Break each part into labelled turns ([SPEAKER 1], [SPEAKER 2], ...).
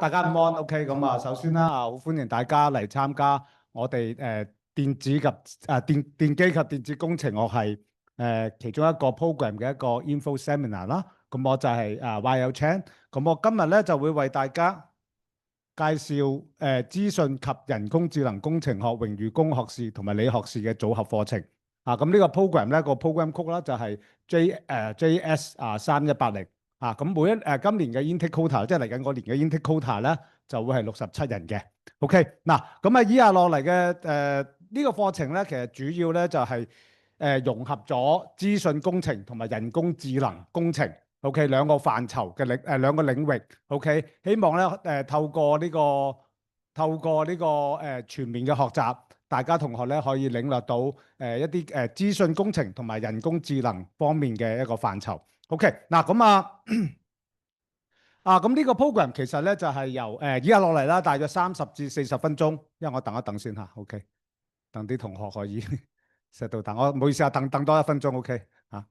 [SPEAKER 1] 大家午安，OK，咁首先啦，好歡迎大家嚟參加我哋電子及電機及電子工程學系其中一個 program 嘅一個 info seminar 啦。咁我就係YL Chan，咁我今日咧就會為大家介紹資訊及人工智能工程學榮譽工學士同埋理學士嘅組合課程。咁呢個 program 咧個 program code 啦就係 JS 3180。咁今年嘅 intake quota， 即係嚟緊嗰年嘅 intake quota 咧，就會係67人嘅。OK，嗱，咁以下落嚟嘅呢個課程咧，其實主要咧就係融合咗資訊工程同埋人工智能工程 OK 兩個範疇嘅兩個領域 OK， 希望咧透過呢個全面嘅學習，大家同學咧可以領略到一啲資訊工程同埋人工智能方面嘅一個範疇。OK，嗱咁呢個 program 其實咧就係由以下落嚟啦，大約30至40分鐘，因為我等一等先嚇，OK，等啲同學可以錫到等，我唔好意思啊，等多1分鐘，OK 嚇。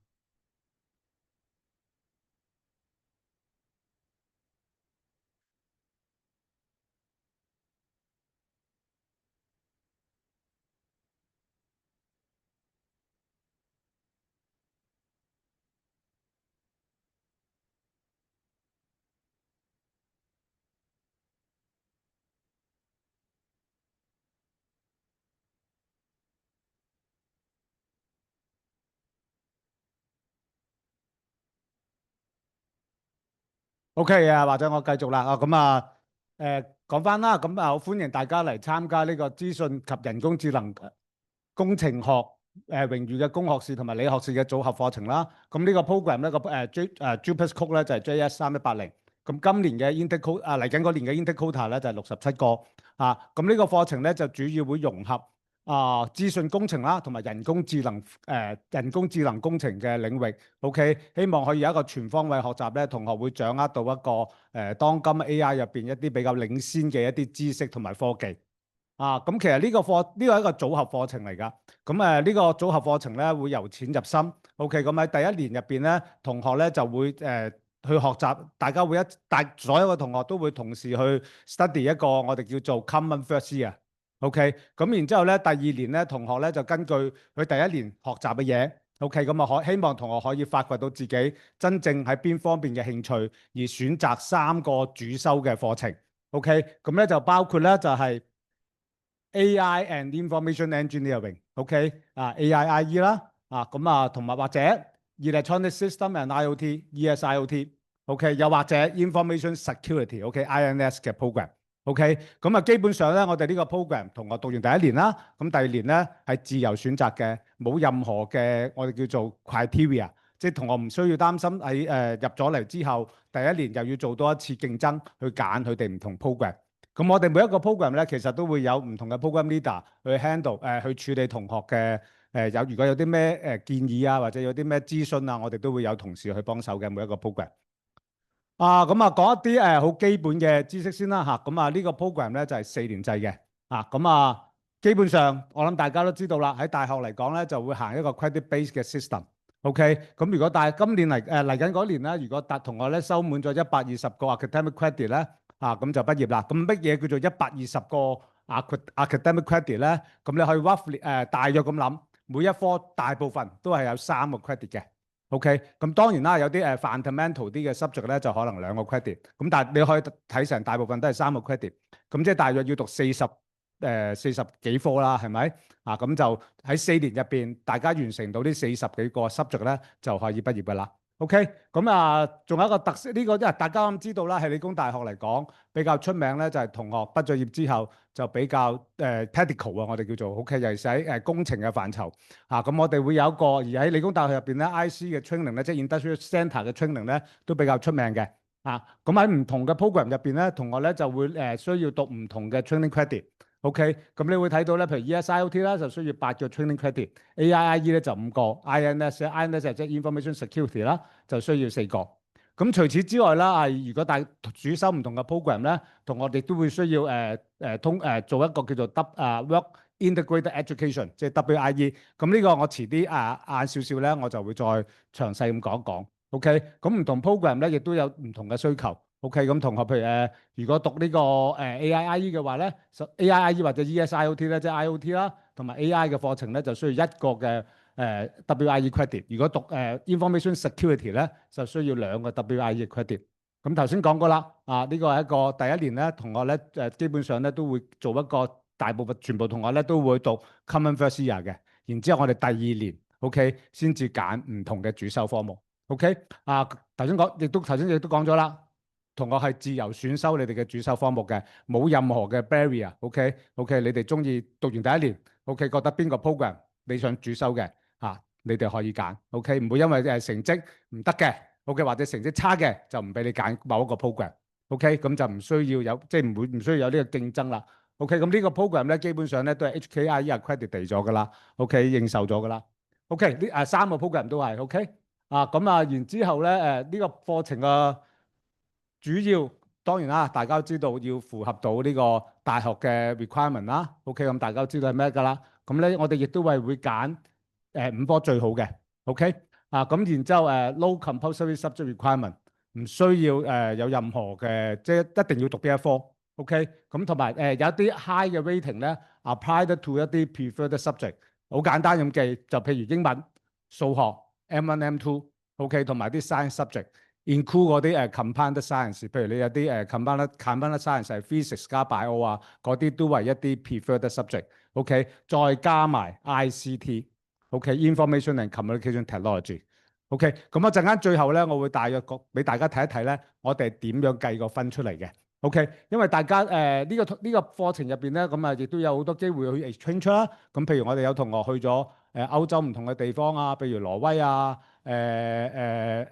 [SPEAKER 1] OK 或者我繼續啦。講翻啦，好歡迎大家嚟參加呢個資訊及人工智能工程學榮譽嘅工學士同埋理學士嘅組合課程啦。咁呢個 program 咧JUPAS Code 咧就係 JS3180。咁今年嘅 intake quota 嚟緊嗰年嘅 intake quota 咧就係67個。咁呢個課程咧就主要會融合資訊工程啦，同埋人工智能工程嘅領域。OK，希望可以有一個全方位學習咧，同學會掌握到一個當今 AI 入邊一啲比較領先嘅一啲知識同埋科技。咁其實呢個係一個組合課程嚟㗎。咁呢個組合課程咧會由淺入深。OK，咁喺第一年入邊咧，同學咧就會去學習，大家會所有嘅同學都會同時去 study 一個我哋叫做 common first year。OK，咁然之後咧，第二年咧，同學咧就根據佢第一年學習嘅嘢，OK，咁希望同學可以發掘到自己真正喺邊方面嘅興趣，而選擇3個主修嘅課程。OK，咁咧就包括咧就係 AI and Information Engineering，OK，AIIE 啦，同埋或者 Electronic System and IoT，ESIoT，OK，又或者 Information Security，OK，INS 嘅 program。OK，咁基本上咧，我哋呢個 program 同學讀完第一年啦，咁第二年咧係自由選擇嘅，冇任何嘅我哋叫做 criteria，即係同學唔需要擔心喺入咗嚟之後，第一年又要做多一次競爭去揀佢哋唔同 program。咁我哋每一個 program 咧，其實都會有唔同嘅 program leader 去 handle 去處理同學嘅如果有啲咩建議啊，或者有啲咩諮詢啊，我哋都會有同事去幫手嘅每一個 program。講一啲好基本嘅知識先啦嚇。呢個 program 咧就係4年制嘅。基本上我諗大家都知道啦，喺大學嚟講咧就會行一個 credit base 嘅 system。OK，咁如果今年嚟緊嗰年咧，如果同學咧收滿咗120個 academic credit 咧，咁就畢業啦。咁乜嘢叫做120個 academic credit 咧？咁你可以 roughly 大約咁諗，每一科大部分都係有3個 credit 嘅。OK，咁當然啦，有啲fundamental 啲嘅 subject 咧就可能2個 credit，咁但係你可以睇成大部分都係3個 credit，咁即係大約要讀40幾科啦，係咪？咁就喺4年入邊，大家完成到呢40幾個 subject 咧，就可以畢業㗎啦。OK，咁仲有一個特色，呢個因為大家都知道啦，喺理工大學嚟講比較出名咧，就係同學畢咗業之後就比較technical 我哋叫做 OK，尤其是喺工程嘅範疇。咁我哋會有一個，而喺理工大學入邊咧，IC 嘅 training 咧，即係 industrial centre 嘅 training 咧，都比較出名嘅。咁喺唔同嘅 program 入邊咧，同學咧就會需要讀唔同嘅 training credit。OK，咁你會睇到咧，譬如 ESIoT 啦，就需要8個 training credit；AIIE 咧就5個；INS 即係 Information Security 啦，就需要4個。咁除此之外啦，如果主修唔同嘅 program 咧，同學哋都會需要做一個叫做Work Integrated Education，即係 WIE。咁呢個我遲啲晏少少咧，我就會再詳細咁講一講。OK，咁唔同 program 咧，亦都有唔同嘅需求。OK，咁同學譬如如果讀呢個AIIE 嘅話咧，AIIE 或者 ESIoT 咧，即係 IoT 啦，同埋 AI 嘅課程咧，就需要一個嘅WIE credit。如果讀Information Security 咧，就需要兩個 WIE credit。咁頭先講過啦，呢個係一個第一年咧，同學咧基本上咧都會做一個大部分全部同學咧都會讀 Common First Year 嘅，然之後我哋第二年 OK 先至揀唔同嘅主修科目。OK，頭先講頭先亦都講咗啦。同學係自由選修你哋嘅主修科目嘅，冇任何嘅 barrier。OK，你哋中意讀完第一年，OK 覺得邊個 program 你想主修嘅你哋可以揀。OK，唔會因為成績唔得嘅，OK 或者成績差嘅就唔俾你揀某一個 program。OK，咁就唔需要有即係唔需要有呢個競爭啦。OK，咁呢個 program 咧基本上咧都係 HKIE accredited 咗噶啦。OK，認受咗噶啦。OK，呢3個 program 都係 OK。咁然之後咧呢個課程嘅主要當然啦，大家都知道要符合到呢個大學嘅 requirement 啦。OK，咁大家都知道係咩㗎啦。咁咧，我哋亦都係會揀5科最好嘅。OK，咁然之後low compulsory subject requirement 唔需要有任何嘅，即係一定要讀邊一科。OK，咁同埋有一啲 high 嘅 rating 咧 applied to 一啲 preferred subject。好簡單咁記，就譬如英文、數學、M1、M2。OK，同埋啲 science subject。include 嗰啲compound science，譬如你有啲compound science 係 physics 加 bio 嗰啲都係一啲 preferred subject。OK，再加埋 ICT。OK，information and communication technology。OK，咁一陣間最後咧，我會大約俾大家睇一睇咧，我哋點樣計個分出嚟嘅。OK，因為大家呢個課程入邊咧，咁亦都有好多機會去 exchange 啦。咁譬如我哋有同學去咗歐洲唔同嘅地方譬如挪威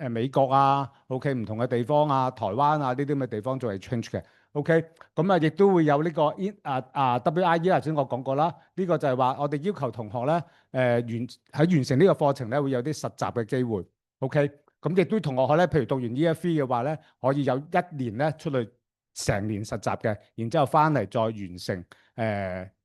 [SPEAKER 1] 美國OK 唔同嘅地方台灣呢啲咁嘅地方做 exchange 嘅。OK，咁亦都會有呢個WIE 頭先我講過啦。呢個就係話我哋要求同學咧完成呢個課程咧會有啲實習嘅機會。OK，咁亦都同學咧，譬如讀完 Year 3嘅話咧，可以有1年咧出去成年實習嘅，然之後翻嚟再完成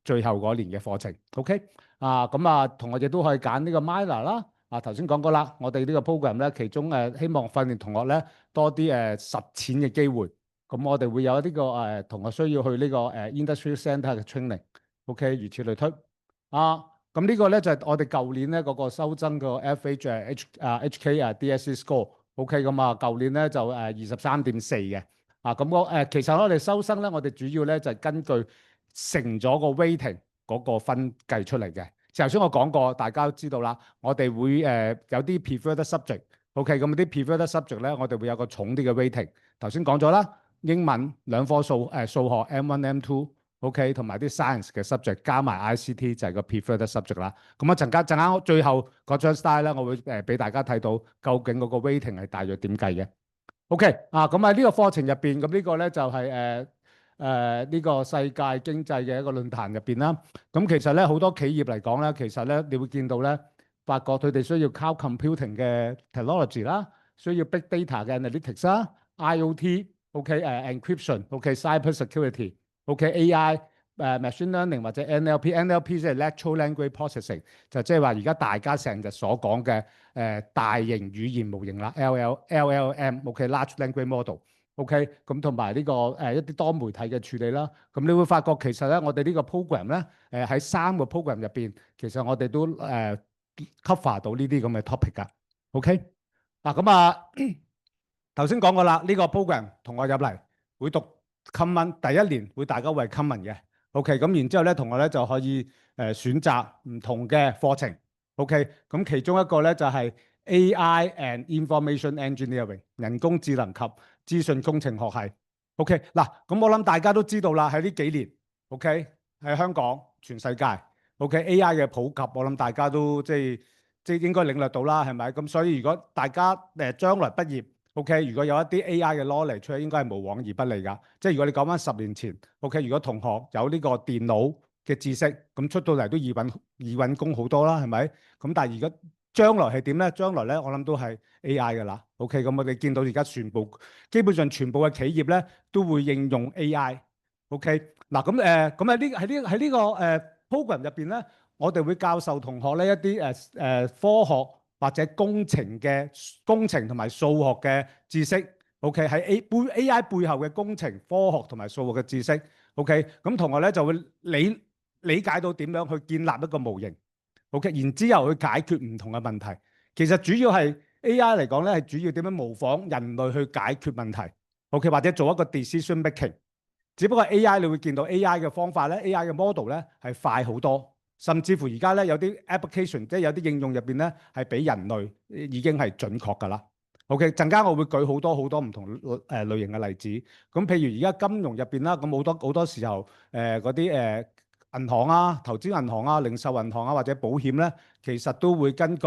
[SPEAKER 1] 最後嗰年嘅課程。OK，咁同學亦都可以揀呢個 minor 啦。頭先講過啦，我哋呢個 program 咧，其中希望訓練同學咧多啲實踐嘅機會。咁我哋會有呢個同學需要去呢個industry centre 嘅 training。OK，如此類推。咁呢個咧就係我哋舊年咧嗰個收增個 HK DSE score。OK，咁舊年咧就23.4嘅。咁其實我哋收生咧，我哋主要咧就係根據成咗個 weighting 嗰個分計出嚟嘅。頭先我講過，大家都知道啦，我哋會有啲 preferred subject。OK，咁啲 preferred subject 咧，我哋會有個重啲嘅 weighting。頭先講咗啦，英文2科數學 M1、M2。OK，同埋啲 science 嘅 subject 加埋 ICT 就係個 preferred subject 啦。咁陣間最後嗰張 slide 咧，我會俾大家睇到究竟嗰個 weighting 係大約點計嘅。OK，咁喺呢個課程入邊，咁呢個咧就係呢個世界經濟嘅一個論壇入邊啦。咁其實咧好多企業嚟講咧，其實咧你會見到咧，發覺佢哋需要 cloud computing 嘅 technology 啦，需要 big data 嘅 analytics 啦，IoT，OK，encryption，OK，cyber security，OK，AI，machine learning 或者 NLP 即係 natural language processing，就即係話而家大家成日所講嘅大型語言模型啦，LLM，OK，large language model。OK，咁同埋呢個一啲多媒體嘅處理啦，咁你會發覺其實咧，我哋呢個 program 咧，喺3個 program 入邊，其實我哋都cover 到呢啲咁嘅 topic 㗎。OK，咁頭先講過啦，呢個 program 同我入嚟會讀 common，第一年會大家會係 common 嘅。OK，咁然之後咧，同學咧就可以選擇唔同嘅課程。OK，咁其中一個咧就係 AI and Information Engineering 人工智能及資訊工程學系。OK，咁我諗大家都知道啦，喺呢幾年 OK 喺香港全世界 OK AI 嘅普及，我諗大家都即係應該領略到啦，係咪？咁所以如果大家將來畢業OK，如果有一啲 AI 嘅 knowledge 出嚟，應該係無往而不利㗎。即係如果你講翻10年前 OK，如果同學有呢個電腦嘅知識，咁出到嚟都易揾工好多啦，係咪？咁但係而家將來係點咧？將來咧，我諗都係 AI 㗎啦。OK，咁我哋見到而家基本上全部嘅企業咧都會應用 AI。OK，咁喺呢個program 入邊咧，我哋會教授同學咧一啲科學或者工程同埋數學嘅知識。OK 係 AI 背後嘅工程、科學同埋數學嘅知識。OK 咁同學咧就會理解到點樣去建立一個模型。OK 然之後去解決唔同嘅問題。其實主要係 AI 嚟講咧，係主要點樣模仿人類去解決問題。OK 或者做一個 decision making。只不過 AI 你會見到 AI 嘅方法咧，AI 嘅 model 咧係快好多，甚至乎而家咧有啲 application，即係有啲應用入邊咧係比人類已經係準確㗎啦。OK，陣間我會舉好多好多唔同類型嘅例子。咁譬如而家金融入邊啦，咁好多時候嗰啲銀行啊、投資銀行啊、零售銀行啊或者保險咧，其實都會根據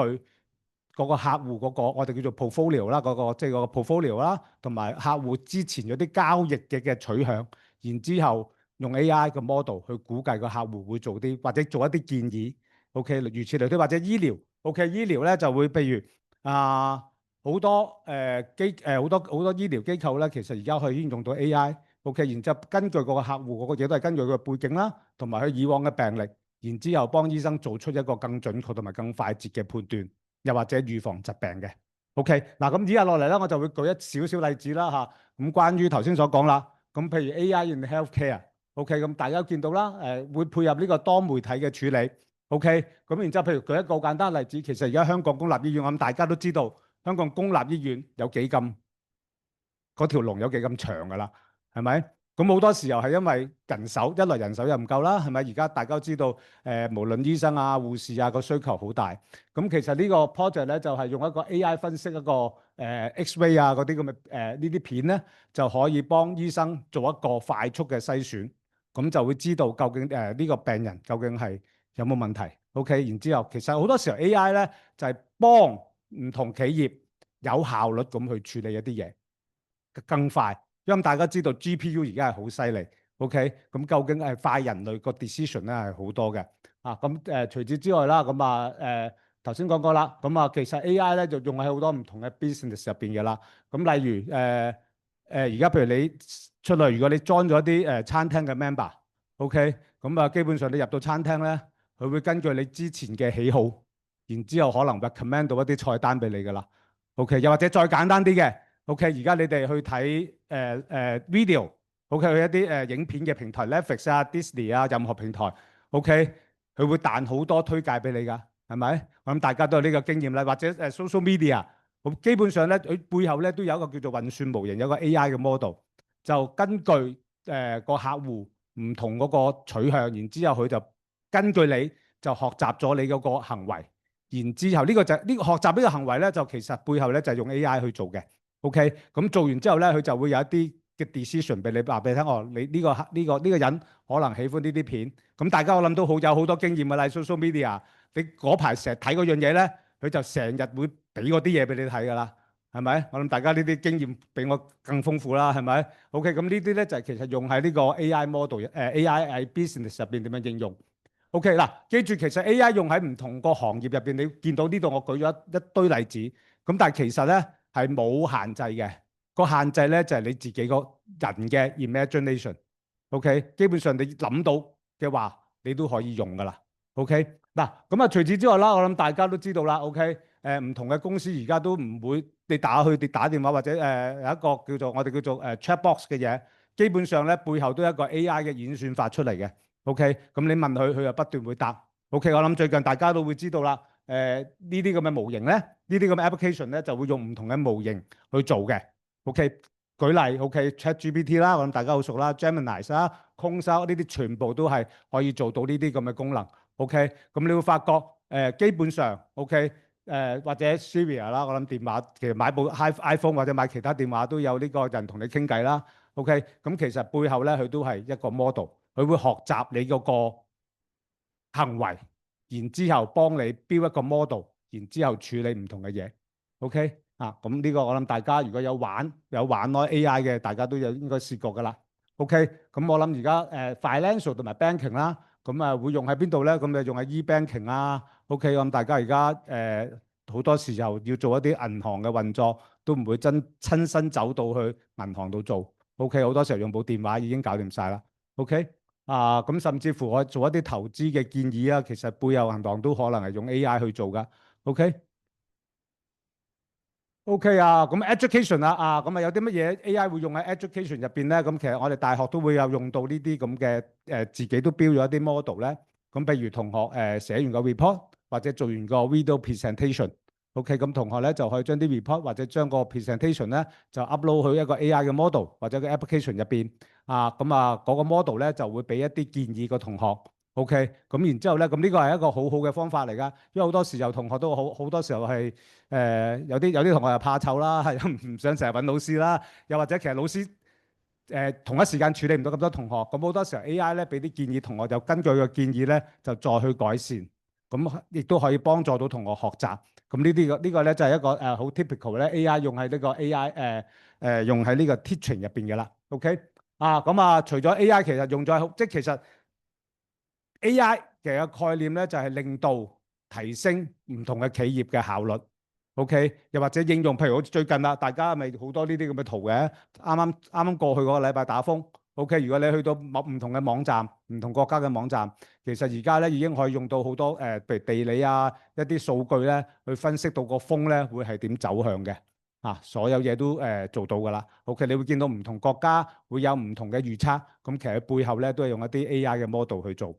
[SPEAKER 1] 嗰個客戶嗰個我哋叫做 portfolio 啦，嗰個即係嗰個 portfolio 啦，同埋客戶之前嗰啲交易嘅取向，然之後用 AI 嘅 model 去估計個客戶會做啲或者做一啲建議。OK，如此類推，或者醫療。OK，醫療咧就會譬如好多好多醫療機構咧，其實而家可以已經用到 AI。OK，然之後根據個客戶嗰個嘢都係根據佢嘅背景啦，同埋佢以往嘅病歷，然之後幫醫生做出一個更準確同埋更快捷嘅判斷，又或者預防疾病嘅。OK，嗱咁以下落嚟咧，我就會舉一少少例子啦嚇。咁關於頭先所講啦，咁譬如 AI in healthcare。OK，咁大家都見到啦，會配合呢個多媒體嘅處理。OK，咁然之後譬如舉一個簡單例子，其實而家香港公立醫院，我諗大家都知道。香港公立醫院有幾咁嗰條龍有幾咁長㗎啦，係咪？咁好多時候係因為人手，一來人手又唔夠啦，係咪？而家大家都知道，無論醫生啊、護士啊個需求好大。咁其實呢個 project 咧就係用一個 AI 分析一個X-ray 啊嗰啲咁嘅呢啲片咧，就可以幫醫生做一個快速嘅篩選，咁就會知道究竟呢個病人究竟係有冇問題。OK，然之後其實好多時候 AI 咧就係幫唔同企業有效率咁去處理一啲嘢更快，因為大家知道 GPU 而家係好犀利，OK，咁究竟係快人類個 decision 咧係好多嘅咁除此之外啦，咁頭先講過啦，咁其實 AI 咧就用喺好多唔同嘅 business 入邊嘅啦，咁例如而家譬如你出嚟，如果你 join 咗啲餐廳嘅 member，OK，咁基本上你入到餐廳咧，佢會根據你之前嘅喜好。然之後可能 recommend 到一啲菜單俾你㗎啦，OK，又或者再簡單啲嘅，OK，而家你哋去睇video，OK，去一啲影片嘅平台 Netflix 啊、Disney 啊，任何平台，OK，佢會彈好多推介俾你㗎，係咪？我諗大家都有呢個經驗啦，或者social media，咁基本上咧佢背後咧都有一個叫做運算模型，有個 AI 嘅 model，就根據個客戶唔同嗰個取向，然之後佢就根據你就學習咗你嗰個行為。然之後呢個就係呢個學習呢個行為咧，就其實背後咧就係用 AI 去做嘅。OK，咁做完之後咧，佢就會有一啲嘅 decision 俾你話俾你聽。哦，你呢個人可能喜歡呢啲片。咁大家我諗都有好多經驗㗎啦，social media。你嗰排成日睇嗰樣嘢咧，佢就成日會俾嗰啲嘢俾你睇㗎啦，係咪？我諗大家呢啲經驗比我更豐富啦，係咪？OK，咁呢啲咧就係其實用喺呢個 AI model AI 喺 business 入邊點樣應用。OK 嗱，記住其實 AI 用喺唔同個行業入邊，你見到呢度我舉咗一堆例子，咁但係其實咧係冇限制嘅，個限制咧就係你自己個人嘅 imagination。OK，基本上你諗到嘅話，你都可以用噶啦。OK，嗱咁除此之外啦，我諗大家都知道啦。OK，唔同嘅公司而家都唔會你打電話或者有一個叫做我哋叫做chatbox 嘅嘢，基本上咧背後都有一個 AI 嘅演算法出嚟嘅。OK，咁你問佢，佢又不斷會答。OK，我諗最近大家都會知道啦。呢啲咁嘅模型咧，呢啲咁嘅 application 咧，就會用唔同嘅模型去做嘅。OK，舉例 OK，ChatGPT 啦，我諗大家好熟啦，Gemini 啦、Claude 呢啲全部都係可以做到呢啲咁嘅功能。OK，咁你會發覺基本上 OK 或者 Siri 啦，我諗電話其實買部 iPhone 或者買其他電話都有呢個人同你傾偈啦。OK，咁其實背後咧佢都係一個 model。佢會學習你嗰個行為，然之後幫你 build 一個 model，然之後處理唔同嘅嘢。OK 咁呢個我諗大家如果有玩開 AI 嘅，大家都有應該試過㗎啦。OK，咁我諗而家financial 同埋 banking 啦，咁會用喺邊度咧？咁就用喺 e-banking 啊。OK，咁大家而家好多時候要做一啲銀行嘅運作，都唔會親身走到去銀行度做。OK，好多時候用部電話已經搞掂晒啦。OK。咁甚至乎我做一啲投資嘅建議啊，其實背後銀行都可能係用 AI 去做噶。OK， OK 啊，咁 education 咁啊有啲乜嘢 AI 會用喺 education 入邊咧？咁其實我哋大學都會有用到呢啲咁嘅自己都標咗一啲 model 咧。咁譬如同學寫完個 report 或者做完個 video presentation，OK，咁同學咧就可以將啲 report 或者將個 presentation 咧就 upload 去一個 AI 嘅 model 或者個 application 入邊咁嗰個 model 咧就會俾一啲建議個同學。OK，咁然之後咧，咁呢個係一個好好嘅方法嚟㗎，因為好多時候同學都好多時候係有啲同學又怕醜啦，係唔想成日揾老師啦，又或者其實老師同一時間處理唔到咁多同學，咁好多時候 AI 咧俾啲建議，同學就根據個建議咧就再去改善，咁亦都可以幫助到同學學習。咁呢個咧就係一個好 typical 咧 AI 用喺呢個 AI 用喺呢個 teaching 入邊嘅啦。OK 咁除咗 AI 其實用咗即係其實 AI 嘅概念咧就係令到提升唔同嘅企業嘅效率，OK，又或者應用，譬如好似最近啦，大家咪好多呢啲咁嘅圖嘅，啱啱過去嗰個禮拜打風，OK，如果你去到某唔同嘅網站、唔同國家嘅網站，其實而家咧已經可以用到好多譬如地理一啲數據咧，去分析到個風咧會係點走向嘅，所有嘢都做到㗎啦，OK，你會見到唔同國家會有唔同嘅預測，咁其實背後咧都係用一啲 AI 嘅 model 去做。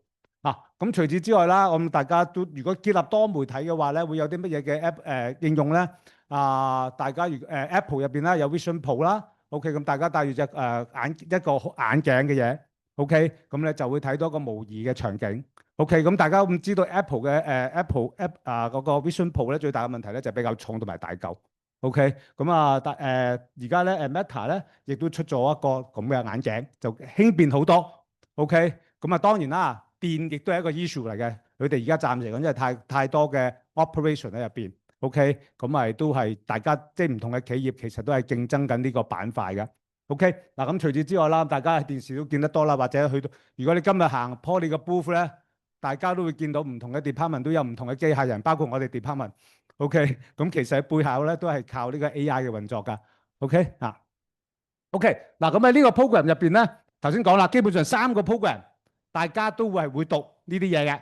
[SPEAKER 1] 咁除此之外啦，咁大家都如果結合多媒體嘅話咧，會有啲乜嘢嘅 app 應用咧？大家Apple 入邊啦有 Vision Pro 啦，OK，咁大家戴住隻一個眼鏡嘅嘢，OK，咁咧就會睇到一個模擬嘅場景，OK，咁大家咁知道 Apple 嘅Apple App 嗰個 Vision Pro 咧最大嘅問題咧就比較重同埋大嚿，OK，咁而家咧Meta 咧亦都出咗一個咁嘅眼鏡，就輕便好多，OK，咁當然啦。電亦都係一個 issue 嚟嘅，佢哋而家暫時嚟講，因為太多嘅 operation 喺入邊，OK，咁咪都係大家即係唔同嘅企業其實都係競爭緊呢個板塊嘅，OK，咁除此之外啦，大家喺電視都見得多啦，或者去到如果你今日行 Poly 嘅 booth 咧，大家都會見到唔同嘅 department 都有唔同嘅機械人，包括我哋 department，OK，咁其實喺背後咧都係靠呢個 AI 嘅運作㗎，OK，OK，咁喺呢個 program 入邊咧，頭先講啦，基本上3個 program。大家都會讀呢啲嘢嘅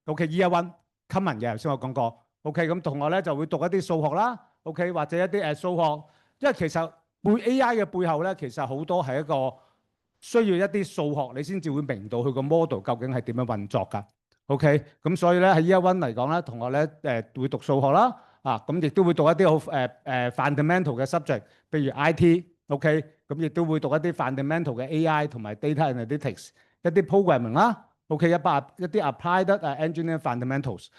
[SPEAKER 1] ，OK，Year One common 嘅，頭先我講過，OK，咁同學咧就會讀一啲數學啦，OK，或者一啲數學，因為其實背 AI 嘅背後咧，其實好多係一個需要一啲數學，你先至會明到佢個 model 究竟係點樣運作㗎，OK，咁所以咧喺 Year One 嚟講咧，同學咧會讀數學啦，咁亦都會讀一啲好fundamental 嘅 subject，譬如 IT，OK，咁亦都會讀一啲 fundamental 嘅 AI 同埋 data analytics。一啲 programming 啦，OK，一啲 applied engineering fundamentals。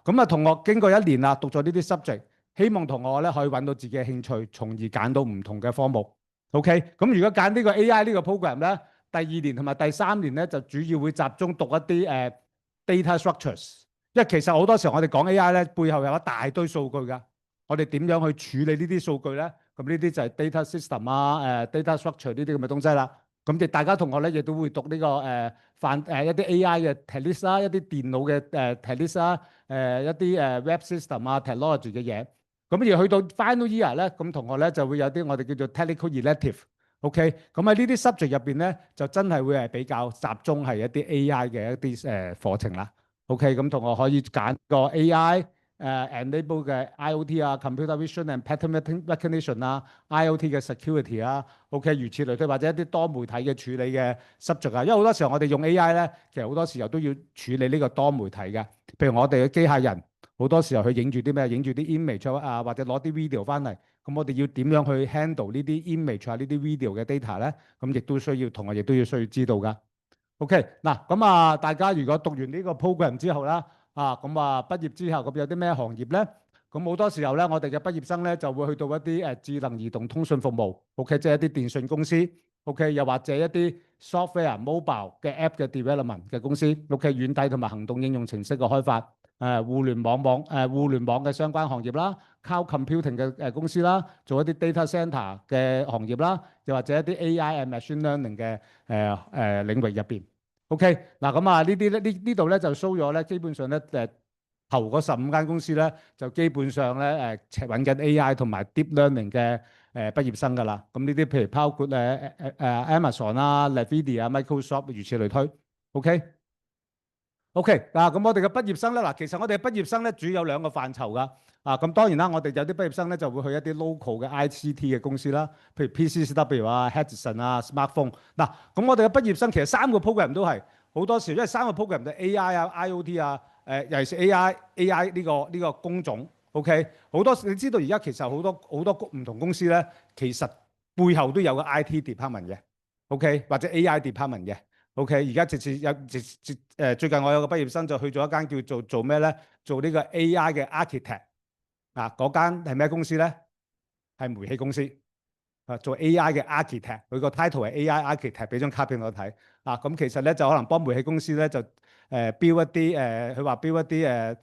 [SPEAKER 1] 咁同學經過1年啦，讀咗呢啲 subject，希望同學咧可以揾到自己嘅興趣，從而揀到唔同嘅科目。OK，咁如果揀呢個 AI 呢個 program 咧，第2年同埋第3年咧就主要會集中讀一啲data structures。因為其實好多時候我哋講 AI 咧，背後有一大堆數據㗎。我哋點樣去處理呢啲數據咧？咁呢啲就係 data system data structure 呢啲咁嘅東西啦。咁大家同學咧亦都會讀呢個一啲 AI 嘅 techniques 啦，一啲電腦嘅techniques 啦，一啲web system technology 嘅嘢。咁而去到 final year 咧，咁同學咧就會有啲我哋叫做 technical elective。OK，咁喺呢啲 subject 入邊咧，就真係會係比較集中係一啲 AI 嘅一啲課程啦。OK，咁同學可以揀個 AI。enable 嘅 IoT computer vision and pattern recognition IoT 嘅 security OK，如此類推，或者一啲多媒體嘅處理嘅 subject 因為好多時候我哋用 AI 咧，其實好多時候都要處理呢個多媒體嘅，譬如我哋嘅機械人，好多時候佢影住啲咩，影住啲 image 或者攞啲 video 翻嚟，咁我哋要點樣去 handle 呢啲 image 呢啲 video 嘅 data 咧？咁亦都需要同學亦都要需要知道噶。OK，咁大家如果讀完呢個 program 之後啦。咁畢業之後咁有啲咩行業咧？咁好多時候咧，我哋嘅畢業生咧就會去到一啲智能移動通訊服務，OK，即係一啲電信公司，OK，又或者一啲 software mobile 嘅 app 嘅 development 嘅公司，OK，軟體同埋行動應用程式嘅開發，互聯網嘅相關行業啦，cloud computing 嘅公司啦，做一啲 data center 嘅行業啦，又或者一啲 AI and machine learning 嘅領域入邊。OK，咁呢啲咧呢度咧就 show 咗咧，基本上咧頭嗰15間公司咧就基本上咧揾緊 AI 同埋 deep learning 嘅畢業生㗎啦。咁呢啲譬如包括Amazon Nvidia Microsoft 如此類推。OK， OK 嗱，咁我哋嘅畢業生咧，嗱，其實我哋嘅畢業生咧主要有兩個範疇噶。咁當然啦，我哋有啲畢業生咧就會去一啲 local 嘅 ICT 嘅公司啦，譬如 PCCW 啊、Hudson 啊、Smartphone。嗱，咁我哋嘅畢業生其實三個 program 都係好多時，因為三個 program 就 AI 啊、IOT 啊，尤其是 AI 呢個工種。OK，好多你知道而家其實好多唔同公司咧，其實背後都有個 IT department 嘅，OK 或者 AI department 嘅。OK，而家最近我有個畢業生就去咗一間叫做咩咧？做呢個 AI 嘅 architect 嗰間係咩公司咧？係煤氣公司做 AI 嘅 architect，佢個 title 係 AI architect，俾張卡片我睇咁其實咧就可能幫煤氣公司咧就標一啲佢話標一啲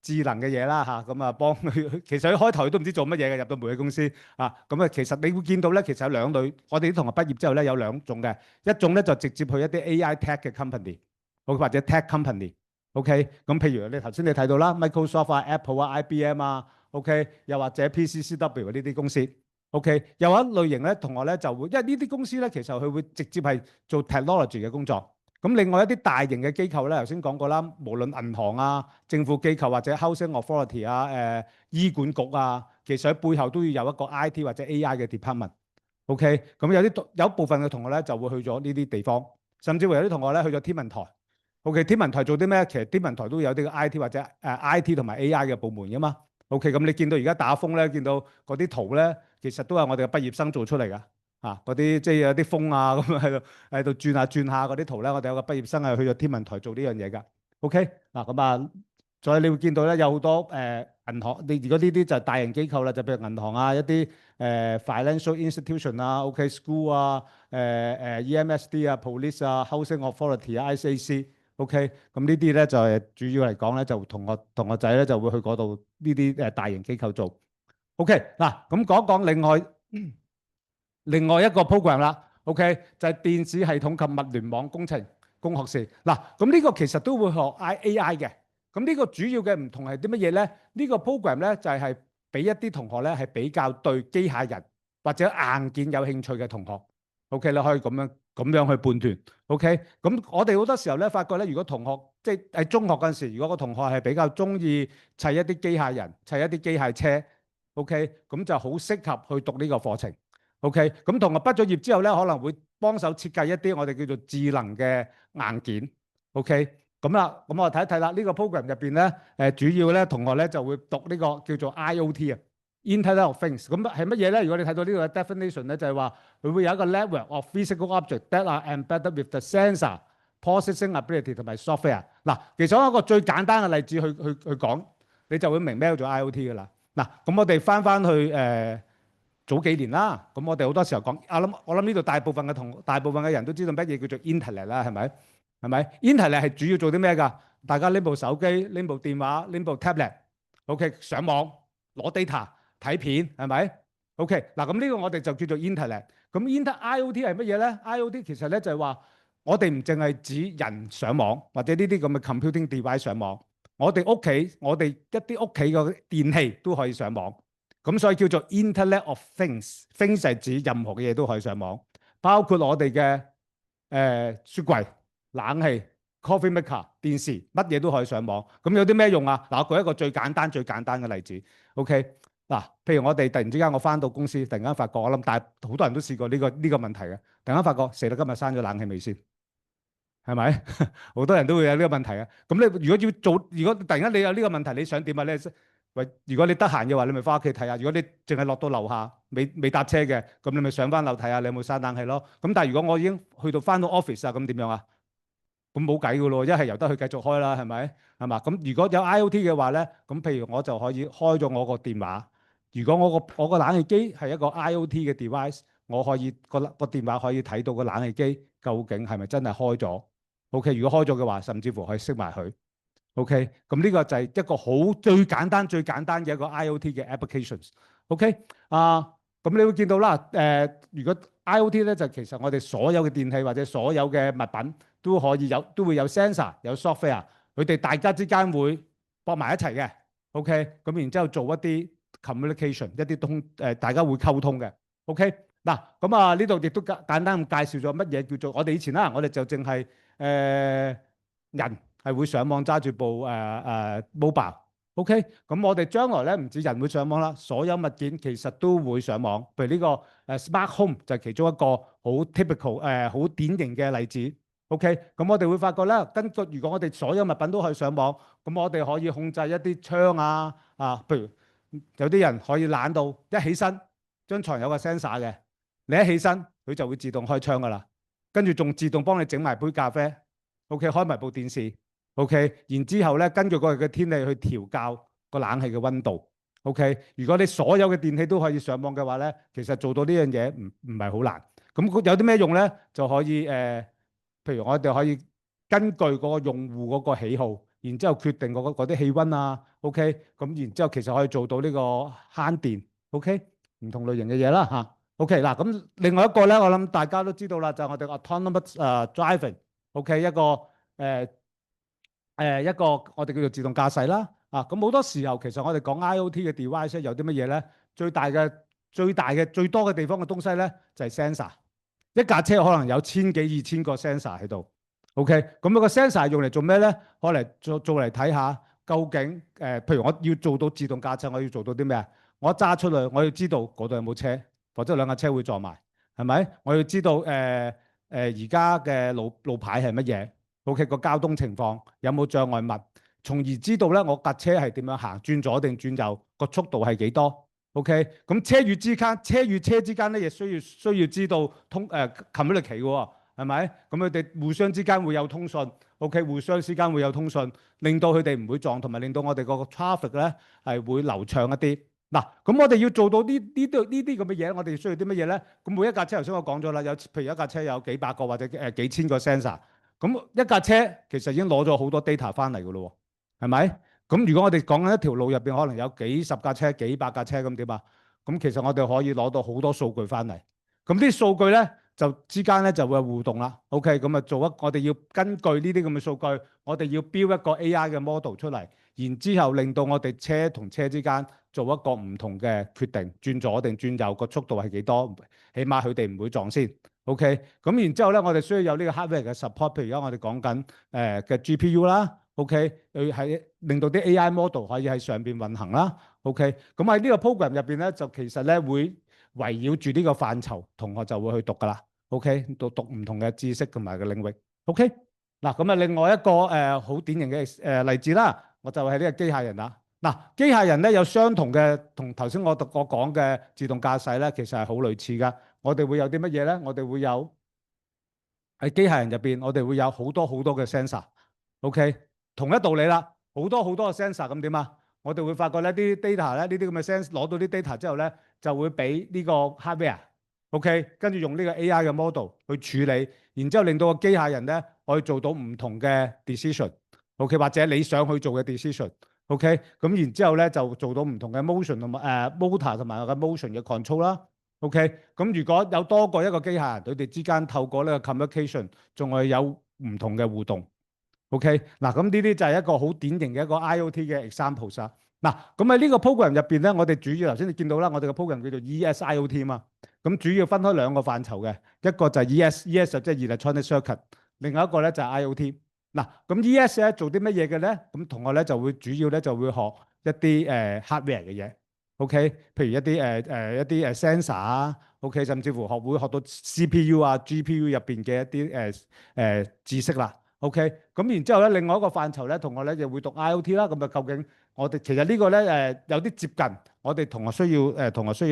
[SPEAKER 1] 智能嘅嘢啦咁啊幫佢，其實佢開頭都唔知做乜嘢嘅，入到煤氣公司咁啊其實你會見到咧，其實有兩類，我哋啲同學畢業之後咧有兩種嘅，一種咧就直接去一啲 AI tech 嘅 company，或者 tech company，OK，咁譬如你頭先你睇到啦，Microsoft 啊、Apple 啊、IBM 啊，OK，又或者 PCCW 呢啲公司。OK，有一類型咧，同學咧就會，因為呢啲公司咧，其實佢會直接係做 technology 嘅工作。咁另外一啲大型嘅機構咧，頭先講過啦，無論銀行啊、政府機構或者 housing authority 啊、醫管局啊，其實喺背後都要有一個 IT 或者 AI 嘅 department。OK，咁有部分嘅同學咧就會去咗呢啲地方，甚至乎有啲同學咧去咗天文台。OK，天文台做啲咩？其實天文台都有啲 IT 或者IT 同埋 AI 嘅部門噶嘛。OK，咁你見到而家打風咧，見到嗰啲圖咧，其實都係我哋嘅畢業生做出嚟噶。嗰啲即係有啲風啊咁喺度轉下轉下嗰啲圖咧，我哋有個畢業生係去咗天文台做呢樣嘢㗎。OK，咁所以你會見到咧有好多銀行，你如果呢啲就係大型機構啦，就譬如銀行啊，一啲financial institution 啊，OK school 啊，EMSD 啊，police 啊，housing authority 啊，ICAC。OK，咁呢啲咧就係主要嚟講咧，就同學仔咧就會去嗰度呢啲大型機構做。OK，咁講講另外一個 program 啦，OK 就係電子系統及物聯網工程工學士。咁呢個其實都會學 AI 嘅。咁呢個主要嘅唔同係啲乜嘢咧？呢個 program 咧就係俾一啲同學咧係比較對機械人或者硬件有興趣嘅同學。OK，你可以咁樣去判斷。OK，咁我哋好多時候咧發覺咧，如果同學即係喺中學嗰陣時，如果個同學係比較中意砌一啲機械人、砌一啲機械車，OK，咁就好適合去讀呢個課程。OK，咁同學畢咗業之後咧，可能會幫手設計一啲我哋叫做智能嘅硬件。OK，咁我睇一睇啦。呢個 program 入邊咧，主要咧同學咧就會讀呢個叫做 IOT 啊，Internet of Things。咁係乜嘢咧？如果你睇到呢個 definition 咧，就係話佢會有一個 network of physical objects that are embedded with the sensor, processing ability 同埋 software。其實我一個最簡單嘅例子去講，你就會明咩叫做 IOT 㗎啦。咁我哋翻去早幾年啦，咁我哋好多時候講，我諗呢度大部分嘅人都知道乜嘢叫做 Internet 啦，係咪？Internet 係主要做啲咩㗎？大家拎部手機、拎部電話、拎部 tablet，OK，上網攞 data 睇片，係咪？OK，咁呢個我哋就叫做 Internet。咁 IOT 係乜嘢咧？IOT 其實咧就係話，我哋唔淨係指人上網或者呢啲咁嘅 computing device 上網，我哋一啲屋企嘅電器都可以上網。咁所以叫做 Internet of Things，Things 係指任何嘅嘢都可以上網，包括我哋嘅雪櫃、冷氣、coffee maker、電視，乜嘢都可以上網。咁有啲咩用啊？我舉一個最簡單嘅例子。OK，譬如我哋突然之間我翻到公司，突然間發覺，我諗但係好多人都試過呢個問題嘅，突然間發覺死啦，今日閂咗冷氣未先？係咪？好多人都會有呢個問題啊。咁你如果突然間你有呢個問題，你想點啊？如果你得閒嘅話，你咪翻屋企睇下。如果你淨係落到樓下未搭車嘅，咁你咪上翻樓睇下你有冇閂冷氣咯。咁但係如果我已經去到翻到 office 啊，咁點樣啊？咁冇計噶咯，一係由得佢繼續開啦，係咪？係嘛？咁如果有 IOT 嘅話咧，咁譬如我就可以開咗我個電話。如果我個冷氣機係一個 IOT 嘅 device，我可以個電話可以睇到個冷氣機究竟係咪真係開咗？OK，如果開咗嘅話，甚至乎可以熄埋佢。OK，咁呢個就係一個最簡單嘅一個 IOT 嘅 applications。OK，咁你會見到啦。如果 IOT 咧，就其實我哋所有嘅電器或者所有嘅物品都會有 sensor 有 software，佢哋大家之間會駁埋一齊嘅。OK，咁然之後做一啲 communication，一啲大家會溝通嘅。OK，咁呢度亦都簡單咁介紹咗乜嘢叫做我哋以前啦，我哋就淨係人係會上網揸住部mobile。OK，咁我哋將來咧唔止人會上網啦，所有物件其實都會上網。譬如呢個smart home 就係其中一個好 typical 好典型嘅例子。OK，咁我哋會發覺咧，根據如果我哋所有物品都可以上網，咁我哋可以控制一啲窗譬如有啲人可以懶到一起身，張床有個 sensor 嘅，你一起身佢就會自動開窗噶啦，跟住仲自動幫你整埋杯咖啡。OK，開埋部電視。OK，然之後咧，根據嗰日嘅天氣去調校個冷氣嘅溫度。OK，如果你所有嘅電器都可以上網嘅話咧，其實做到呢樣嘢唔係好難。咁有啲咩用咧？就可以譬如我哋可以根據嗰個用戶嗰個喜好，然之後決定嗰啲氣温啊。OK，咁然之後其實可以做到呢個慳電。OK，唔同類型嘅嘢啦嚇。OK 嗱，咁另外一個咧，我諗大家都知道啦，就係我哋 autonomous driving。OK，一個一個我哋叫做自動駕駛啦。咁好多時候其實我哋講 IoT 嘅 device 有啲乜嘢咧？最大嘅最多嘅地方嘅東西咧就係 sensor。一架車可能有千幾二千個 sensor 喺度。OK，咁個 sensor 係用嚟做咩咧？可嚟做嚟睇下究竟譬如我要做到自動駕駛，我要做到啲咩啊？我揸出去，我要知道嗰度有冇車，或者兩架車會撞埋，係咪？我要知道而家嘅路牌係乜嘢？OK，個交通情況有冇障礙物，從而知道咧我架車係點樣行，轉左定轉右，個速度係幾多？OK，咁車與車之間咧，亦需要知道communicate 嘅喎，係咪？咁佢哋互相之間會有通訊，OK，互相之間會有通訊，令到佢哋唔會撞，同埋令到我哋個 traffic 咧係會流暢一啲。嗱，咁我哋要做到呢啲咁嘅嘢，我哋需要啲乜嘢咧？咁每一架車頭先我講咗啦，譬如一架車有幾百個或者幾千個 sensor，咁一架車其實已經攞咗好多 data 翻嚟㗎咯喎，係咪？咁如果我哋講緊一條路入邊可能有幾十架車、幾百架車咁點啊？咁其實我哋可以攞到好多數據翻嚟。咁啲數據咧就之間咧就會有互動啦。OK，咁啊我哋要根據呢啲咁嘅數據，我哋要標一個 AI 嘅 model 出嚟，然之後令到我哋車同車之間做一個唔同嘅決定，轉左定轉右，個速度係幾多？起碼佢哋唔會撞先。OK，咁然之後咧，我哋需要有呢個 hardware 嘅 support，譬如而家我哋講緊嘅 GPU 啦。OK，佢係令到啲 AI model 可以喺上邊運行啦。OK，咁喺呢個 program 入邊咧，就其實咧會圍繞住呢個範疇，同學就會去讀噶啦。OK，讀唔同嘅知識同埋嘅領域。OK，嗱咁啊，另外一個好典型嘅例子啦，我就係呢個機械人啦。嗱，機械人咧有相同嘅，同頭先我講嘅自動駕駛咧，其實係好類似噶。我哋會有啲乜嘢咧？我哋會有喺機械人入邊，我哋會有好多嘅 sensor。OK。同一道理啦，好多嘅 sensor 咁點啊？我哋會發覺咧啲 data 咧，呢啲咁嘅 sensor 攞到啲 data 之後咧，就會俾呢個 hardware，OK，跟住用呢個 AI 嘅 model 去處理，然之後令到個機械人咧可以做到唔同嘅 decision，OK，或者你想去做嘅 decision，OK，咁然之後咧就做到唔同嘅 motion 同埋motor 同埋個 motion 嘅 control 啦，OK，咁如果有多過一個機械人，佢哋之間透過呢個 communication，仲係有唔同嘅互動。OK，嗱咁呢啲就係一個好典型嘅一個 IoT 嘅 examples 啊。嗱，咁喺呢個 program 入邊咧，我哋主要頭先你見到啦，我哋嘅 program 叫做 ESIoT 啊嘛。咁主要分開兩個範疇嘅，一個就係 ES 就即係 electronic circuit，另外一個咧就係 IoT。嗱，咁 ES 咧做啲乜嘢嘅咧？咁同學咧就會主要咧就會學一啲hardware 嘅嘢。OK，譬如一啲sensor 啊，OK，甚至乎會學到 CPU 啊、GPU 入邊嘅一啲知識啦。OK，咁然之後咧，另外一個範疇咧，同學咧就會讀 IoT 啦。咁啊，究竟我哋其實呢個咧有啲接近，我哋同學需要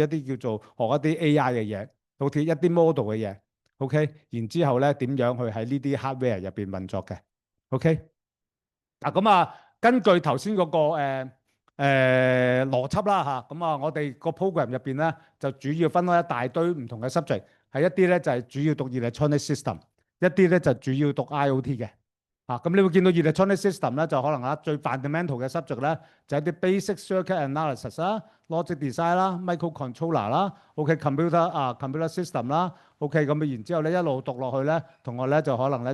[SPEAKER 1] 一啲叫做學一啲 AI 嘅嘢，好似一啲 model 嘅嘢。OK，然之後咧點樣去喺呢啲 hardware 入邊運作嘅？OK，嗱咁啊，根據頭先嗰個邏輯啦嚇，咁啊，我哋個 program 入邊咧就主要分開一大堆唔同嘅 subject，係一啲咧就係主要讀 electronic system。一啲咧就主要讀 IoT 嘅，咁你會見到 electronic system 咧就可能最 fundamental 嘅 subject 咧就係啲 basic circuit analysis 啦、logic design 啦、microcontroller 啦、computer system 啦，OK 咁然之後咧一路讀落去咧，同學咧就可能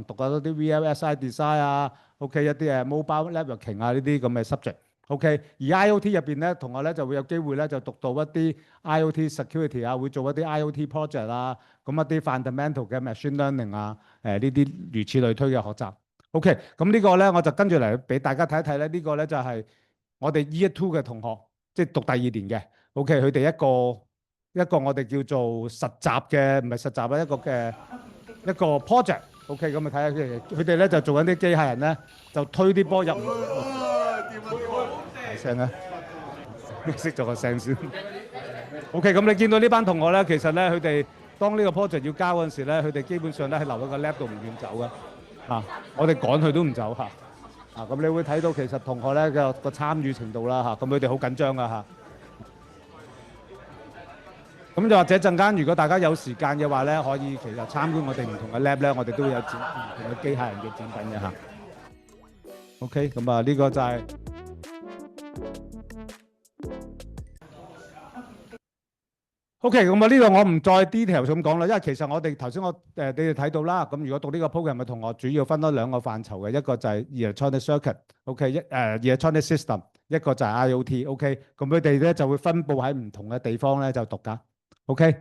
[SPEAKER 1] 讀嗰啲 VLSI design 啊，OK 一啲mobile networking 啊呢啲咁嘅 subject。OK，而 IoT 入邊咧，同學咧就會有機會咧就讀到一啲 IoT security 啊，會做一啲 IoT project 啊，咁一啲 fundamental 嘅 machine learning 啊，呢啲如此類推嘅學習。OK，咁呢個咧我就跟住嚟俾大家睇一睇咧，呢個咧就係我哋 Year Two 嘅同學，即係讀第二年嘅。OK，佢哋一個我哋叫做實習嘅，唔係實習啦，一個 project。OK，咁啊睇下佢哋咧就做緊啲機械人咧，就推啲波入。大聲啊！熄咗個聲先。OK，咁你見到呢班同學咧，其實咧佢哋當呢個 project 要交嗰陣時咧，佢哋基本上咧係留喺個 lab 度唔願走嘅。我哋趕佢都唔走嚇。咁你會睇到其實同學咧嘅個參與程度啦嚇，咁佢哋好緊張噶嚇。咁就或者陣間如果大家有時間嘅話咧，可以其實參觀我哋唔同嘅 lab 咧，我哋都會有唔同嘅機械人嘅展品嘅嚇。OK，咁啊呢個就係。OK，咁啊呢度我唔再 detail 咁講啦，因為其實我哋頭先你哋睇到啦，咁如果讀呢個 program 嘅同學，主要分咗兩個範疇嘅，一個就係 electronic circuit，OK，electronic system，一個就係 IoT，OK，咁佢哋咧就會分佈喺唔同嘅地方咧就讀㗎，OK，OK，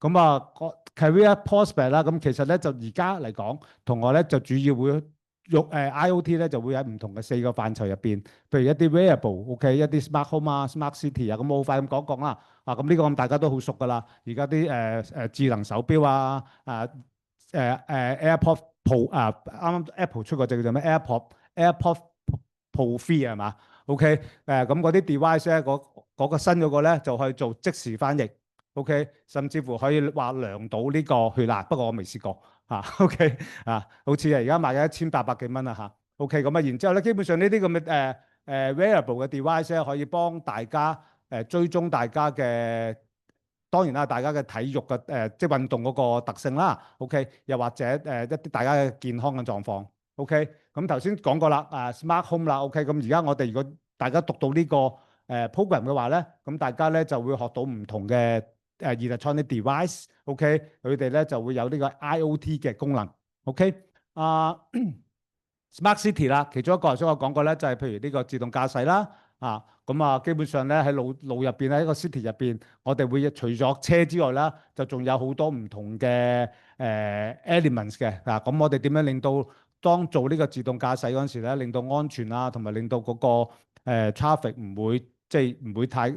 [SPEAKER 1] 咁個 career prospect 啦，咁其實咧就而家嚟講，同學咧就主要會用IoT 咧就會喺唔同嘅4個範疇入邊，譬如一啲 wearable，OK，一啲 smart home 啊、smart city 啊，咁我好快咁講啦。咁呢個咁大家都好熟噶啦。而家啲智能手錶啊、AirPod Pro 啱啱 Apple 出過隻叫做咩 AirPod Pro 3係嘛？OK，咁嗰啲 device 咧，嗰個新嗰個咧就可以做即時翻譯，OK，甚至乎可以話量到呢個血壓，不過我未試過。OK 好似而家賣緊1800幾蚊啦嚇。OK，咁然之後咧，基本上呢啲咁嘅wearable 嘅 device 咧，可以幫大家追蹤大家嘅，當然啦，大家嘅體育嘅即係運動嗰個特性啦。OK，又或者一啲大家嘅健康嘅狀況。OK，咁頭先講過啦，smart home 啦。OK，咁而家我哋如果大家讀到呢個program 嘅話咧，咁大家咧就會學到唔同嘅electronic device，OK，佢哋咧就會有呢個 IoT 嘅功能，OK，Smart City 啦，其中一個頭先我講過咧，就係譬如呢個自動駕駛啦，咁基本上咧喺路入邊咧，一個 city 入邊，我哋會除咗車之外啦，就仲有好多唔同嘅elements 嘅，咁我哋點樣令到當做呢個自動駕駛嗰陣時咧，令到安全啊，同埋令到嗰個traffic 唔會即係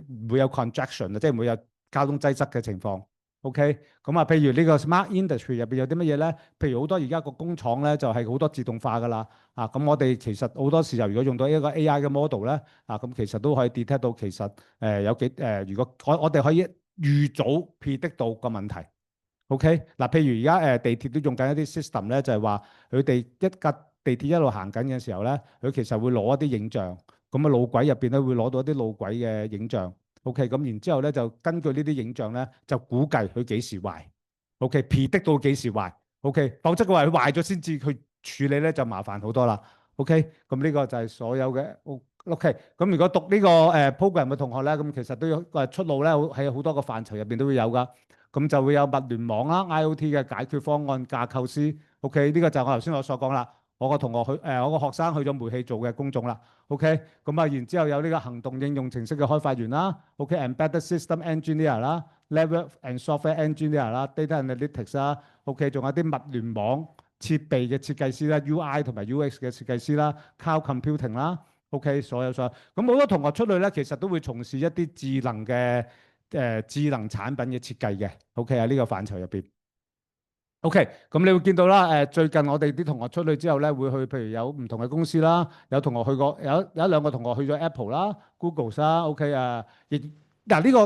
[SPEAKER 1] 唔會有 congestion 啊，即係唔會有交通擠塞嘅情況。OK，咁譬如呢個 Smart Industry 入邊有啲乜嘢咧？譬如好多而家個工廠咧就係好多自動化㗎啦。咁我哋其實好多時候如果用到一個 AI 嘅 model 咧，咁其實都可以 detect 到其實有幾如果我哋可以預早 predict 到個問題。OK，譬如而家地鐵都用緊一啲 system 咧，就係話佢哋一架地鐵一路行緊嘅時候咧，佢其實會攞一啲影像，咁路軌入邊咧會攞到一啲路軌嘅影像。OK，咁然之後咧就根據呢啲影像咧，就估計佢幾時壞。OK，predict 到幾時壞。OK，否則嘅話佢壞咗先至去處理咧，就麻煩好多啦。OK，咁呢個就係所有嘅。OK，咁如果讀呢個program 嘅同學咧，咁其實都有出路咧，喺好多個範疇入邊都會有噶。咁就會有物聯網啦、IoT 嘅解決方案架構師。OK，呢個就係我頭先所講啦。我個同學我個學生去咗煤氣做嘅工種啦。OK，咁然之後有呢個行動應用程式嘅開發員啦。OK，embedded system engineer 啦，network and software engineer 啦，data analytics 啦。OK，仲有啲物聯網設備嘅設計師啦，UI 同埋 UX 嘅設計師啦，cloud computing 啦。OK，所有。咁好多同學出去咧，其實都會從事一啲智能產品嘅設計嘅。OK，喺呢個範疇入邊。OK，咁你會見到啦。最近我哋啲同學出去之後咧，會去譬如有唔同嘅公司啦，有同學去過，有一兩個同學去咗 Apple 啦、Google 啦。OK 亦呢個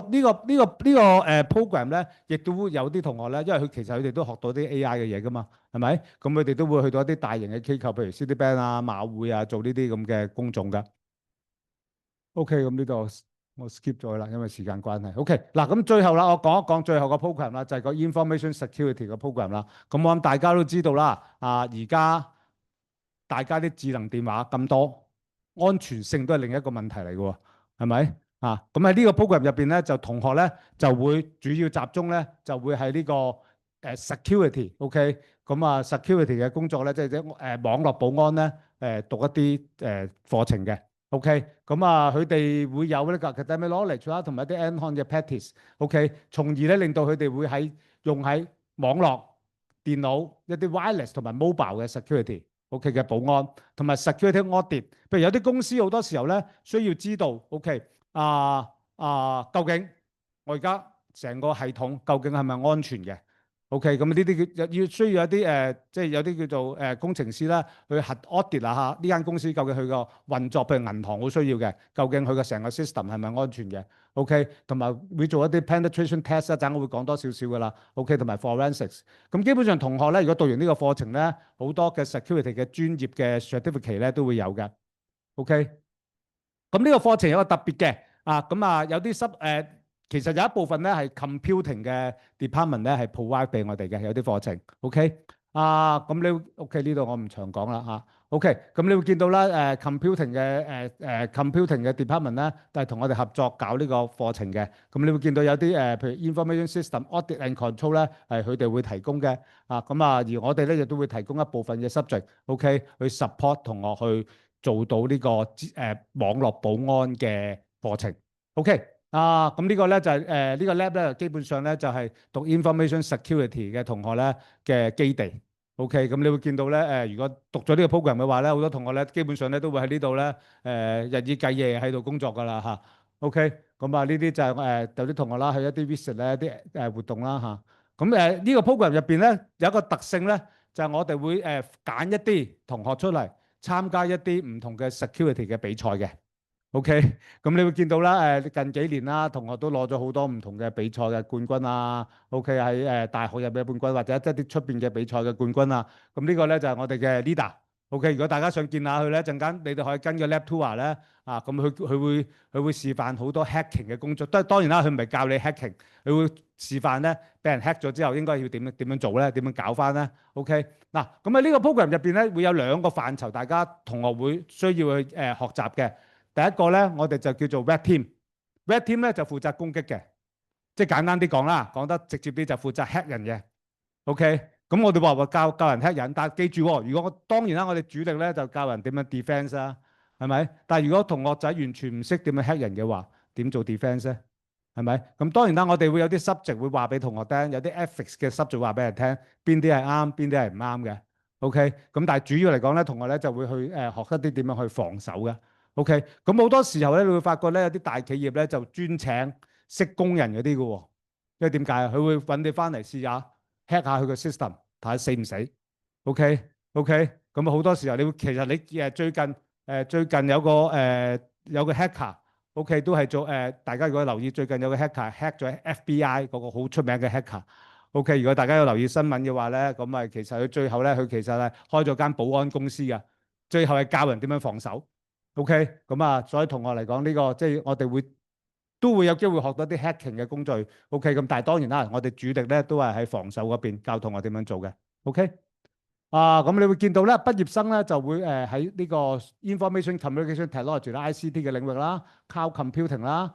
[SPEAKER 1] program 咧，亦都會有啲同學咧，因為其實佢哋都學到啲 AI 嘅嘢噶嘛，係咪？咁佢哋都會去到一啲大型嘅機構，譬如 Citibank 啊、馬會啊，做呢啲咁嘅工種噶。OK，咁呢度我 skip 咗啦，因為時間關係。OK，咁最後啦，我講一講最後個 program 啦，就係個 information security 嘅 program 啦。咁我諗大家都知道啦，而家大家啲智能電話咁多，安全性都係另一個問題嚟嘅喎，係咪？咁喺呢個 program 入邊咧，就同學咧就會主要集中咧，就會喺呢個security。OK，咁security 嘅工作咧，即係網絡保安咧，讀一啲課程嘅。OK，咁佢哋會有呢個 academic knowledge 啦，同埋一啲 end-on 嘅 practice。OK，從而咧令到佢哋會用喺網絡電腦一啲 wireless 同埋 mobile 嘅 security，OK 嘅保安，同埋 security audit。譬如有啲公司好多時候咧，需要知道 OK 究竟我而家成個系統究竟係咪安全嘅？OK，咁呢啲要需要一啲即係有啲叫做工程師啦，去核 audit 下呢間公司究竟佢個運作，譬如銀行好需要嘅，究竟佢個成個 system 係咪安全嘅？OK，同埋會做一啲 penetration test 一陣我會講多少少噶啦。OK，同埋 forensics。咁基本上同學咧，如果讀完呢個課程咧，好多嘅 security 嘅專業嘅 certificate 咧都會有嘅。OK，咁呢個課程有個特別嘅咁有啲其實有一部分咧係 computing 嘅 department 咧係 provide 俾我哋嘅，有啲課程。OK，咁你 OK 呢度我唔長講啦OK，咁你會見到啦computing 嘅computing 嘅 department 咧，都係同我哋合作搞呢個課程嘅。咁你會見到有啲譬如 information system audit and control 咧，係佢哋會提供嘅。而我哋咧亦都會提供一部分嘅 subject，OK，去 support 同學去做到呢個網絡保安嘅課程。OK。咁呢個咧就係呢個 lab 咧，基本上咧就係讀 information security 嘅同學咧嘅基地。OK，咁你會見到咧如果讀咗呢個 program 嘅話咧，好多同學咧基本上咧都會喺呢度咧日以繼夜喺度工作㗎啦嚇。OK，咁呢啲就係有啲同學啦，去一啲 visit 咧一啲活動啦嚇。咁呢個 program 入邊咧有一個特性咧，就係我哋會揀一啲同學出嚟參加一啲唔同嘅 security 嘅比賽嘅。OK，咁你會見到啦，近幾年啦，同學都攞咗好多唔同嘅比賽嘅冠軍啊。OK，喺大學入邊嘅冠軍，或者一啲出邊嘅比賽嘅冠軍啊。咁呢個咧就係我哋嘅 leader。OK，如果大家想見下佢咧，陣間你哋可以跟個 lab tour 咧咁佢會示範好多 hacking 嘅工作。當然啦，佢唔係教你 hacking，佢會示範咧俾人 hack 咗之後應該要點樣做咧，點樣搞翻咧。OK，嗱咁喺呢個 program 入邊咧會有兩個範疇，大家同學會需要去學習嘅。第一個咧，我哋就叫做 Red Team。Red Team 咧就負責攻擊嘅，即係簡單啲講啦，講得直接啲就負責 hack 人嘅。OK，咁我哋話教人 hack 人，但係記住喎，如果當然啦，我哋主力咧就教人點樣 defense 啦，係咪？但係如果同學仔完全唔識點樣 hack 人嘅話，點做 defense 咧？係咪？咁當然啦，我哋會有啲 subject 會話俾同學聽，有啲 ethics 嘅 subject 話俾人聽，邊啲係啱，邊啲係唔啱嘅。OK，咁但係主要嚟講咧，同學咧就會去學一啲點樣去防守嘅。OK，咁好多時候咧，你會發覺咧有啲大企業咧就專請識工人嗰啲嘅喎，因為點解啊？佢會揾你翻嚟試下 hack 下佢個 system，睇下死唔死。OK，咁好多時候其實你最近有個 hacker，OK 都係做大家如果留意最近有個 hacker hack 咗 FBI 嗰個好出名嘅 hacker。OK，如果大家有留意新聞嘅話咧，咁其實佢最後咧佢其實係開咗間保安公司嘅，最後係教人點樣防守。OK，咁所以同學嚟講呢個即係我哋都會有機會學到啲 hacking 嘅工序。OK，咁但係當然啦，我哋主力咧都係喺防守嗰邊教同學點樣做嘅。OK，咁你會見到咧，畢業生咧就會喺呢個 information communication technology 啦、ICT 嘅領域啦、cloud computing 啦、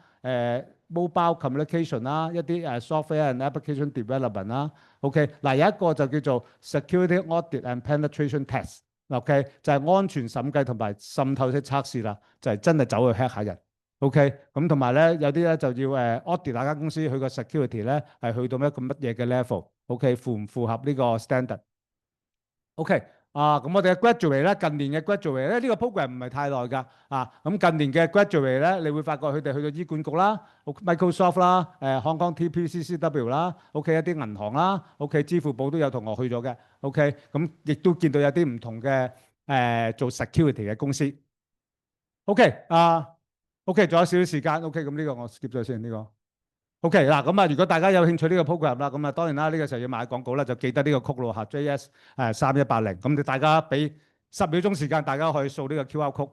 [SPEAKER 1] mobile communication 啦、一啲software and application development 啦。OK，嗱有一個就叫做 security audit and penetration test。OK，就係安全審計同埋滲透式測試啦，就係真係走去 hack 下人。OK，咁同埋咧有啲咧就要audit 那間公司佢個 security 咧係去到一個乜嘢嘅 level。OK，符唔符合呢個 standard？OK，咁我哋嘅 graduate 咧，近年嘅 graduate 咧，呢個 program 唔係太耐㗎，咁近年嘅 graduate 咧，你會發覺佢哋去到醫管局啦、Microsoft 啦、Hong Kong TPCCW 啦，OK 一啲銀行啦，OK 支付寶都有同學去咗嘅，OK，咁亦都見到有啲唔同嘅做 security 嘅公司，OK，OK 仲有少少時間，OK，咁呢個我 skip 咗先呢個。OK 嗱，咁如果大家有興趣呢個 program 啦，咁當然啦，呢個時候要買廣告啦，就記得呢個曲咯嚇，JS 3180，咁大家俾10秒鐘時間，大家可以掃呢個 QR code。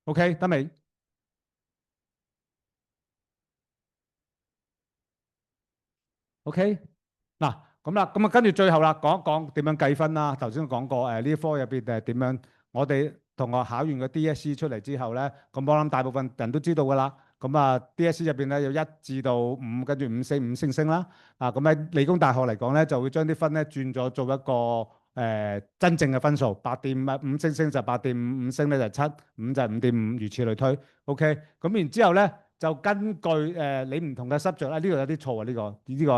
[SPEAKER 1] OK，得未？OK，嗱，咁跟住最後啦，講一講點樣計分啦。頭先講過呢科入邊點樣，我哋同學考完個 DSE 出嚟之後咧，咁我諗大部分人都知道㗎啦。咁DSE 入邊咧有1至到5，跟住5、4、5星星啦。咁喺理工大學嚟講咧，就會將啲分咧轉咗做一個真正嘅分數，8.5 星星就8.5，5星咧就7，5就5.5，如此類推。OK，咁然之後咧就根據你唔同嘅 subject 啦，呢度有啲錯啊，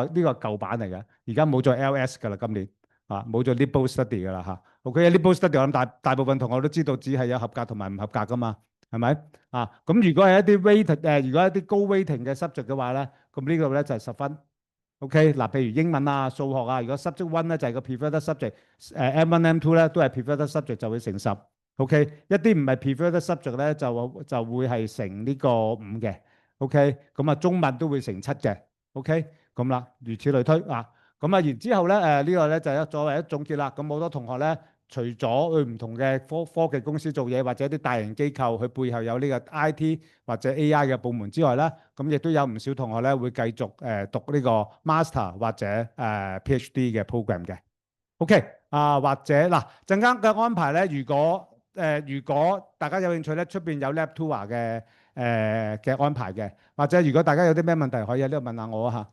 [SPEAKER 1] 呢個舊版嚟嘅，而家冇咗 LS 㗎啦，今年冇咗 liberal study 㗎啦嚇。OK，liberal study 我諗大部分同學都知道，只係有合格同埋唔合格㗎嘛，係咪咁如果係一啲 weight 如果一啲高 weighting 嘅 subject 嘅話咧，咁呢個咧就係10分。OK，譬如英文啊、數學啊，如果 subject one 咧就係個 preferred subject，M1、M2 咧都係 preferred subject 就會乘10。OK，一啲唔係 preferred subject 咧就會係乘呢個5嘅。OK，咁中文都會乘7嘅。OK，咁啦，如此類推咁然之後咧呢個咧就作為一總結啦。咁好多同學咧，除咗去唔同嘅科技公司做嘢，或者啲大型機構佢背後有呢個 IT 或者 AI 嘅部門之外咧，咁亦都有唔少同學咧會繼續讀呢個 Master 或者PhD 嘅 program 嘅。OK，或者嗱陣間嘅安排咧，如果大家有興趣咧，出邊有 lab tour 嘅安排嘅，或者如果大家有啲咩問題，可以喺呢度問下我嚇。